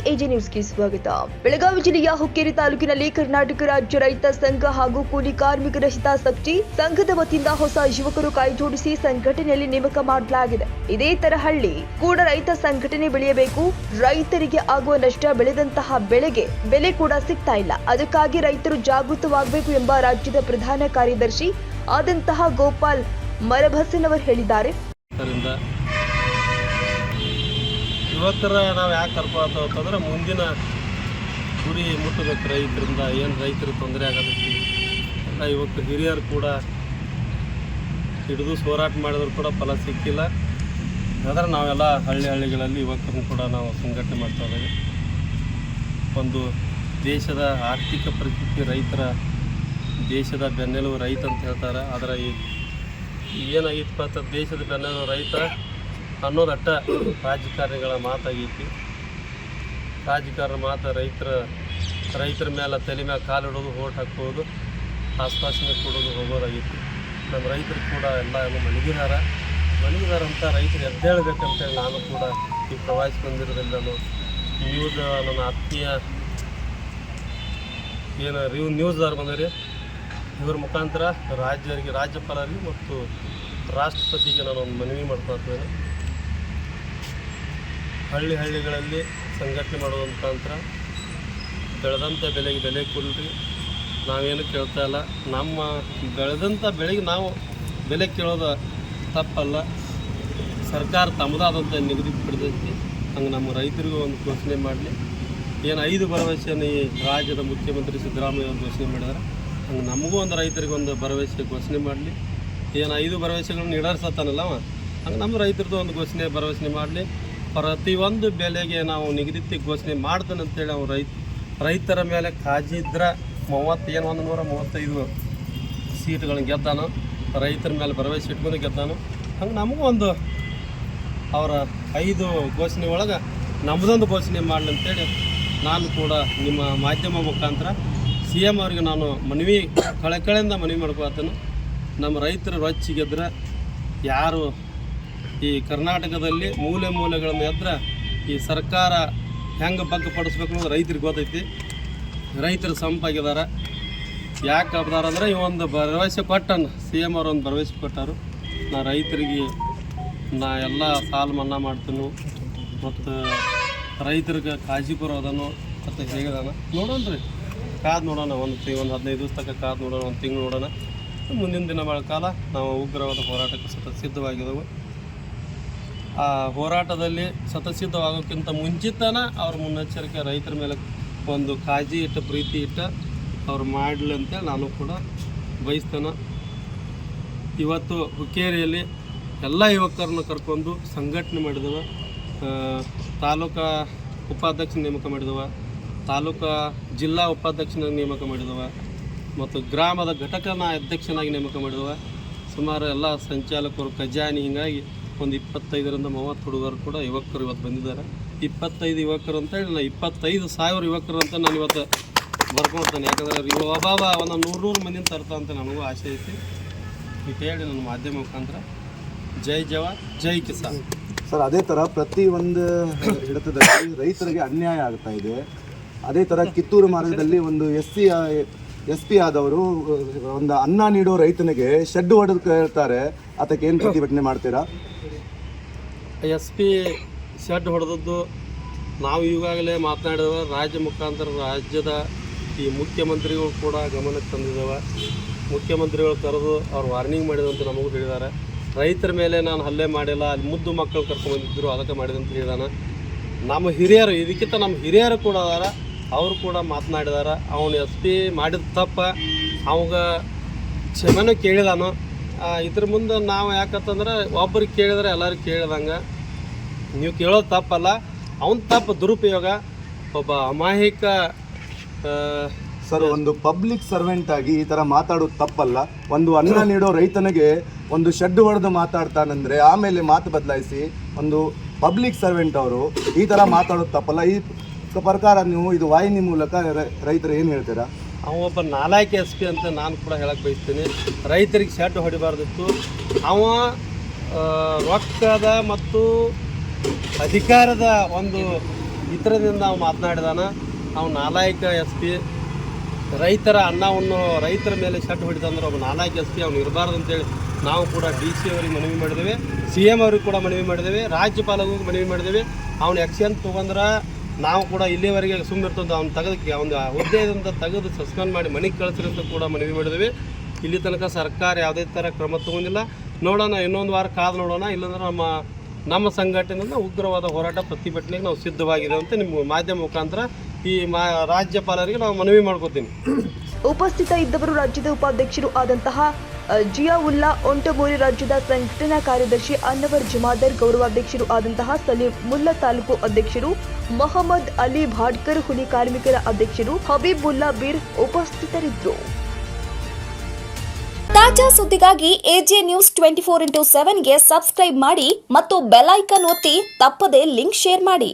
AJ ನ್ಯೂಸ್ಗೆ ಸ್ವಾಗತ. ಬೆಳಗಾವಿ ಜಿಲ್ಲೆಯ ಹುಕ್ಕೇರಿ ತಾಲೂಕಿನಲ್ಲಿ ಕರ್ನಾಟಕ ರಾಜ್ಯ ರೈತ ಸಂಘ ಹಾಗೂ ಕೂಲಿ ಕಾರ್ಮಿಕರ ಹಿತಾಸಕ್ತಿ ಸಂಘದ ವತಿಯಿಂದ ಹೊಸ ಯುವಕರು ಕೈಜೋಡಿಸಿ ಸಂಘಟನೆಯಲ್ಲಿ ನೇಮಕ ಮಾಡಲಾಗಿದೆ. ಇದೇ ತರಹಳ್ಳಿ ಕೂಡ ರೈತ ಸಂಘಟನೆ ಬೆಳೆಯಬೇಕು. ರೈತರಿಗೆ ಆಗುವ ನಷ್ಟ, ಬೆಳೆದಂತಹ ಬೆಳೆಗೆ ಬೆಲೆ ಕೂಡ ಸಿಗ್ತಾ ಇಲ್ಲ. ಅದಕ್ಕಾಗಿ ರೈತರು ಜಾಗೃತವಾಗಬೇಕು ಎಂಬ ರಾಜ್ಯದ ಪ್ರಧಾನ ಕಾರ್ಯದರ್ಶಿ ಆದಂತಹ ಗೋಪಾಲ್ ಮರಭಸನವರು ಹೇಳಿದ್ದಾರೆ. ಯುವಕರ ನಾವು ಯಾಕೆ ಕರ್ಕೋತ ಅಂತಂದ್ರೆ ಮುಂದಿನ ಗುರಿ ಮುಟ್ಟಬೇಕು. ರೈತರಿಂದ ಏನು ರೈತರಿಗೆ ತೊಂದರೆ ಆಗೋದಕ್ಕೆ ಎಲ್ಲ ಯುವಕರು ಹಿರಿಯರು ಕೂಡ ಹಿಡಿದು ಹೋರಾಟ ಮಾಡಿದ್ರು ಕೂಡ ಫಲ ಸಿಕ್ಕಿಲ್ಲ. ಆದರೆ ನಾವೆಲ್ಲ ಹಳ್ಳಿಗಳಲ್ಲಿ ಯುವಕರನ್ನು ಕೂಡ ನಾವು ಸಂಘಟನೆ ಮಾಡ್ತಾ ಇದ್ದೇವೆ. ಒಂದು ದೇಶದ ಆರ್ಥಿಕ ಪರಿಸ್ಥಿತಿ ರೈತರ ದೇಶದ ಬೆನ್ನೆಲುಬು ರೈತ ಅಂತ ಹೇಳ್ತಾರೆ. ಆದರೆ ಏನಾಗಿತ್ತು ಅಂತ ದೇಶದ ಬೆನ್ನೆಲುಬು ರೈತ ಅನ್ನೋದಟ್ಟ ರಾಜಕಾರಣಿಗಳ ಮಾತಾಗೈತಿ. ರಾಜಕಾರಣ ಮಾತು ರೈತರ ಮೇಲೆ ತಲೆ ಮೇಲೆ ಕಾಲಿಡೋದು, ಓಟ್ ಹಾಕೋದು, ಆಶ್ವಾಸನೆ ಕೊಡೋದು, ಹೋಗೋದಾಗಿತ್ತು. ನಮ್ಮ ರೈತರು ಕೂಡ ಎಲ್ಲ ಮಲಗಿದಾರ ಅಂತ ರೈತರು ಎದ್ದೇಳಬೇಕಂತೇಳಿ ನಾನು ಕೂಡ ಈ ಪ್ರವಾಸ ಬಂದಿರೋದ್ರಲ್ಲಿ ನಾನು ನನ್ನ ಆತ್ಮೀಯ ಏನು ನ್ಯೂಸ್ದವ್ರು ಬಂದಿರಿ, ಇವ್ರ ಮುಖಾಂತರ ರಾಜ್ಯಪಾಲರಿಗೆ ಮತ್ತು ರಾಷ್ಟ್ರಪತಿಗೆ ನಾನು ಒಂದು ಮನವಿ ಮಾಡ್ತಾ ಇದ್ದೇನೆ. ಹಳ್ಳಿಗಳಲ್ಲಿ ಸಂಘಟನೆ ಮಾಡೋದ್ರ ಮುಖಾಂತರ ಬೆಳೆದಂಥ ಬೆಲೆಗೆ ಬೆಲೆ ಕೊಡ್ರಿ. ನಾವೇನು ಕೇಳ್ತಾ ಇಲ್ಲ. ನಮ್ಮ ಬೆಳೆದಂಥ ಬೆಳೆಗೆ ನಾವು ಬೆಲೆ ಕೇಳೋದು ತಪ್ಪಲ್ಲ. ಸರ್ಕಾರ ತಮ್ಮದಾದಂಥ ನಿಗದಿಪಡಿಸೈತಿ. ಹಂಗೆ ನಮ್ಮ ರೈತರಿಗೂ ಒಂದು ಘೋಷಣೆ ಮಾಡಲಿ. ಏನು 5 ಭರವಸೆಯನ್ನು ಈ ರಾಜ್ಯದ ಮುಖ್ಯಮಂತ್ರಿ ಸಿದ್ದರಾಮಯ್ಯ ಅವರು ಘೋಷಣೆ ಮಾಡಿದ್ದಾರೆ, ಹಂಗೆ ನಮಗೂ ಒಂದು ರೈತರಿಗೆ ಒಂದು ಭರವಸೆ ಘೋಷಣೆ ಮಾಡಲಿ. ಏನು 5 ಭರವಸೆಗಳನ್ನು ಈಡೇರಿಸತ್ತಾನಲ್ಲ ಹಂಗೆ ನಮ್ಮ ರೈತರದ್ದು ಒಂದು ಭರವಸೆ ಮಾಡಲಿ. ಪ್ರತಿಯೊಂದು ಬೆಲೆಗೆ ನಾವು ನಿಗದಿತ ಘೋಷಣೆ ಮಾಡ್ತಾನೆ ಅಂತೇಳಿ ಅವ್ರು ರೈತರ ಮೇಲೆ ಕಾಜಿ ಇದ್ರೆ 135 ಸೀಟ್ಗಳನ್ನ ಗೆದ್ದಾನು. ರೈತರ ಮೇಲೆ ಭರವಸೆ ಇಟ್ಕೊಂಡು ಗೆದ್ದಾನು. ಹಂಗೆ ನಮಗೂ ಒಂದು ಅವರ 5 ಘೋಷಣೆ ಒಳಗೆ ನಮ್ಮದೊಂದು ಘೋಷಣೆ ಮಾಡಲಿ ಅಂತೇಳಿ ನಾನು ಕೂಡ ನಿಮ್ಮ ಮಾಧ್ಯಮ ಮುಖಾಂತರ CM ಅವ್ರಿಗೆ ನಾನು ಕಳೆಯಿಂದ ಮನವಿ ಮಾಡ್ಕೊಳ್ತೇನೆ. ನಮ್ಮ ರೈತರು ರೊಚ್ಚಿಗೆದ್ರೆ ಯಾರು ಈ ಕರ್ನಾಟಕದಲ್ಲಿ ಮೂಲೆಗಳನ್ನು ಎದ್ರೆ ಈ ಸರ್ಕಾರ ಹೆಂಗೆ ಬಗ್ಗಪಡಿಸ್ಬೇಕು ಅನ್ನೋದು ರೈತರಿಗೆ ಗೊತ್ತೈತಿ. ರೈತರು ಸಂಪಾಗಿದ್ದಾರೆ. ಯಾಕೆ ಹಬ್ದಾರ ಅಂದರೆ ಈ ಒಂದು ಭರವಸೆ ಕೊಟ್ಟನು. CM ಅವರು ಒಂದು ಭರವಸೆ ಕೊಟ್ಟರು. ನಾ ರೈತರಿಗೆ ಎಲ್ಲ ಸಾಲ ಮನ್ನಾ ಮಾಡ್ತೀನಿ ಮತ್ತು ರೈತರಿಗೆ ಕಾಜಿಪುರ ಅದನ್ನು ಮತ್ತು ಹೇಗಿದಾನ ನೋಡೋಣ ರೀ. ಕಾದು ನೋಡೋಣ. ಒಂದು 15 ದಿವಸ ತನಕ ಕಾದು ನೋಡೋಣ, ಒಂದು ತಿಂಗಳು ನೋಡೋಣ. ಮುಂದಿನ ದಿನಗಳ ಕಾಲ ನಾವು ಉಗ್ರವಾದ ಹೋರಾಟಕ್ಕೆ ಸಿದ್ಧವಾಗಿದ್ದೆವು. ಆ ಹೋರಾಟದಲ್ಲಿ ಸಿದ್ಧವಾಗೋಕ್ಕಿಂತ ಮುಂಚಿತನ ಅವ್ರ ಮುನ್ನೆಚ್ಚರಿಕೆ ರೈತರ ಮೇಲೆ ಒಂದು ಕಾಳಜಿ ಇಟ್ಟು, ಪ್ರೀತಿ ಇಟ್ಟು ಅವ್ರು ಮಾಡಲಿ ಅಂತೇಳಿ ನಾನು ಕೂಡ ಬಯಸ್ತೇನೆ. ಇವತ್ತು ಹುಕ್ಕೇರಿಯಲ್ಲಿ ಎಲ್ಲ ಯುವಕರನ್ನು ಕರ್ಕೊಂಡು ಸಂಘಟನೆ ಮಾಡಿದೆವು. ತಾಲೂಕಾ ಉಪಾಧ್ಯಕ್ಷ ನೇಮಕ ಮಾಡಿದೆವು, ಜಿಲ್ಲಾ ಉಪಾಧ್ಯಕ್ಷನ ನೇಮಕ ಮಾಡಿದೆವು ಮತ್ತು ಗ್ರಾಮದ ಘಟಕನ ಅಧ್ಯಕ್ಷನಾಗಿ ನೇಮಕ ಮಾಡಿದೆವು. ಸುಮಾರು ಎಲ್ಲ ಸಂಚಾಲಕರು, ಖಜಾನಿ, ಹೀಗಾಗಿ ಒಂದು 25-30 ಹುಡುಗರು ಕೂಡ ಯುವಕರು ಇವತ್ತು ಬಂದಿದ್ದಾರೆ. 25 ಯುವಕರು ಅಂತೇಳಿ ನಾನು 25,000 ಯುವಕರು ಅಂತ ನಾನು ಇವತ್ತು ಬರ್ಕೊಳ್ತೇನೆ. ಯಾಕಂದರೆ ಅಭಾವ ಒಂದು 100 ಮಂದಿನ ತರ್ತಾ ಅಂತ ನನಗೂ ಆಸೆ ಐತಿ. ಈಗ ಹೇಳಿ ನನ್ನ ಮಾಧ್ಯಮ ಮುಖಾಂತರ ಜೈ ಜವಾನ್ ಜೈ ಕಿಸಾನ್. ಸರ್, ಅದೇ ಥರ ಪ್ರತಿಯೊಂದು ಹಿಡಿತದಲ್ಲಿ ರೈತರಿಗೆ ಅನ್ಯಾಯ ಆಗ್ತಾ ಇದೆ. ಅದೇ ಥರ ಕಿತ್ತೂರು ಮಾರ್ಗದಲ್ಲಿ ಒಂದು SP ಆದವರು ಒಂದು ಅನ್ನ ನೀಡೋ ರೈತನಿಗೆ ಶೆಡ್ ಹೊಡೆದು ಕೇಳ್ತಾರೆ. ಅದಕ್ಕೆ ಏನು ಪ್ರತಿಭಟನೆ ಮಾಡ್ತೀರಾ? SP ಶೆಡ್ ಹೊಡೆದದ್ದು ನಾವು ಈಗಾಗಲೇ ಮಾತನಾಡಿದವ. ರಾಜ್ಯದ ಈ ಮುಖ್ಯಮಂತ್ರಿಗಳು ಕೂಡ ಗಮನಕ್ಕೆ ತಂದಿದ್ದಾವೆ. ಮುಖ್ಯಮಂತ್ರಿಗಳು ಕರೆದು ಅವ್ರು ವಾರ್ನಿಂಗ್ ಮಾಡಿದಂತ ನಮಗೂ ಹೇಳಿದ್ದಾರೆ. ರೈತರ ಮೇಲೆ ನಾನು ಹಲ್ಲೆ ಮಾಡಿಲ್ಲ, ಅಲ್ಲಿ ಮುದ್ದು ಮಕ್ಕಳು ಕರ್ಕೊಂಡ್ಬಂದಿದ್ದರು, ಅದಕ್ಕೆ ಮಾಡಿದಂತ ಹೇಳಿದಾನೆ. ನಮ್ಮ ಹಿರಿಯರು, ಇದಕ್ಕಿಂತ ನಮ್ಮ ಹಿರಿಯರು ಕೂಡ ಅದಾರ, ಅವರು ಕೂಡ ಮಾತನಾಡಿದಾರೆ. ಅವನು SP ಮಾಡಿದ ತಪ್ಪ ಅವಾಗ ಕ್ಷಮೆನೂ ಕೇಳಿದಾನು. ಇದ್ರ ಮುಂದೆ ನಾವು ಯಾಕಂತಂದ್ರೆ ಒಬ್ಬರಿಗೆ ಕೇಳಿದ್ರೆ ಎಲ್ಲರಿಗೆ ಕೇಳಿದಂಗೆ. ನೀವು ಕೇಳೋದು ತಪ್ಪಲ್ಲ, ಅವನ ತಪ್ಪು ದುರುಪಯೋಗ. ಒಬ್ಬ ಅಮಾಯಕ ಸರ್, ಒಂದು ಪಬ್ಲಿಕ್ ಸರ್ವೆಂಟ್ ಆಗಿ ಈ ಥರ ಮಾತಾಡೋದು ತಪ್ಪಲ್ಲ. ಒಂದು ಅನ್ನ ನೀಡೋ ರೈತನಿಗೆ ಒಂದು ಶೆಡ್ ಹೊಡೆದು ಮಾತಾಡ್ತಾನಂದರೆ ಆಮೇಲೆ ಮಾತು ಬದಲಾಯಿಸಿ ಒಂದು ಪಬ್ಲಿಕ್ ಸರ್ವೆಂಟ್ ಅವರು ಈ ಥರ ಮಾತಾಡೋದು ತಪ್ಪಲ್ಲ. ಈ ಪ್ರಕಾರ ನೀವು ಇದು ವಾಹಿನಿ ಮೂಲಕ ರೈತರು ಏನು ಹೇಳ್ತೀರಾ? ಒಬ್ಬ ನಾಲಾಯಕ SP ಅಂತ ನಾನು ಕೂಡ ಹೇಳಕ್ಕೆ ಬಯಸ್ತೀನಿ. ರೈತರಿಗೆ ಶೆಡ್ ಹೊಡಿಬಾರ್ದಿತ್ತು. ಅವ ರೊಕ್ಕದ ಮತ್ತು ಅಧಿಕಾರದ ಒಂದು ಈ ಥರದಿಂದ ನಾವು ಮಾತನಾಡಿದಾನ ಅವ್ನು ನಾಲಾಯಕ ಎಸ್ ಪಿ. ರೈತರ ಅನ್ನವನ್ನು ರೈತರ ಮೇಲೆ ಶೆಡ್ ಹೊಡಿತಂದ್ರೆ ಒಬ್ಬ ನಾಲಾಯಕ ಎಸ್ ಪಿ ಅವ್ನು ಇರಬಾರ್ದು ಅಂತೇಳಿ ನಾವು ಕೂಡ DC ಅವರಿಗೆ ಮನವಿ ಮಾಡಿದ್ದೇವೆ, CM ಅವ್ರಿಗೆ ಕೂಡ ಮನವಿ ಮಾಡಿದ್ದೇವೆ, ರಾಜ್ಯಪಾಲರಿಗೂ ಮನವಿ ಮಾಡಿದ್ದೇವೆ. ಅವ್ನು ಆ್ಯಕ್ಷನ್ ತೊಗೊಂಡ್ರೆ ನಾವು ಕೂಡ ಇಲ್ಲಿವರೆಗೆ ಸುಮ್ಮನಿರ್ತಂತ ಅವ್ನು ತೆಗೆದಕ್ಕೆ ಅವ್ನು ಹುದ್ದೆಯಿಂದ ತೆಗೆದು ಸಸ್ಪೆಂಡ್ ಮಾಡಿ ಮನೆಗೆ ಕಳಿಸ್ರಿ ಅಂತ ಕೂಡ ಮನವಿ ಮಾಡಿದ್ದೇವೆ. ಇಲ್ಲಿ ತನಕ ಸರ್ಕಾರ ಯಾವುದೇ ಥರ ಕ್ರಮ ತೊಗೊಂಡಿಲ್ಲ. ನೋಡೋಣ, ಇನ್ನೊಂದು ವಾರ ಕಾದು ನೋಡೋಣ. ಇಲ್ಲಾಂದ್ರೆ ನಮ್ಮ ಸಂಘಟನೆಯಿಂದ ಉಗ್ರವಾದ ಹೋರಾಟ ಪ್ರತಿಭಟನೆಗೆ ನಾವು ಸಿದ್ಧವಾಗಿದೆ ಅಂತ ನಿಮ್ಮ ಮಾಧ್ಯಮ ಮುಖಾಂತರ ಈ ರಾಜ್ಯಪಾಲರಿಗೆ ನಾವು ಮನವಿ ಮಾಡ್ಕೋತೀನಿ. ಉಪಸ್ಥಿತ ಇದ್ದವರು ರಾಜ್ಯದ ಉಪಾಧ್ಯಕ್ಷರು ಆದಂತಹ ಜಿಯಾವುಲ್ಲಾ ಒಂಟಮೂರಿ, ರಾಜ್ಯದ ಸಂಘಟನಾ ಕಾರ್ಯದರ್ಶಿ ಅನ್ವರ್ ಜಮಾದರ್, ಗೌರವಾಧ್ಯಕ್ಷರು ಆದಂತಹ ಸಲೀಂ ಮುಲ್ಲಾ, ತಾಲೂಕು ಅಧ್ಯಕ್ಷರು ಮೊಹಮ್ಮದ್ ಅಲಿ ಭಾಡ್ಕರ್, ಹುಲಿ ಕಾರ್ಮಿಕರ ಅಧ್ಯಕ್ಷರು ಹಬೀಬುಲ್ಲಾ ಬೀರ್ ಉಪಸ್ಥಿತರಿದ್ದರು. ತಾಜಾ ಸುದ್ದಿಗಾಗಿ AJ News 24/7ಗೆ ಸಬ್ಸ್ಕ್ರೈಬ್ ಮಾಡಿ ಮತ್ತು ಬೆಲ್ ಐಕಾನ್ ಒತ್ತಿ ತಪ್ಪದೇ ಲಿಂಕ್ ಶೇರ್ ಮಾಡಿ.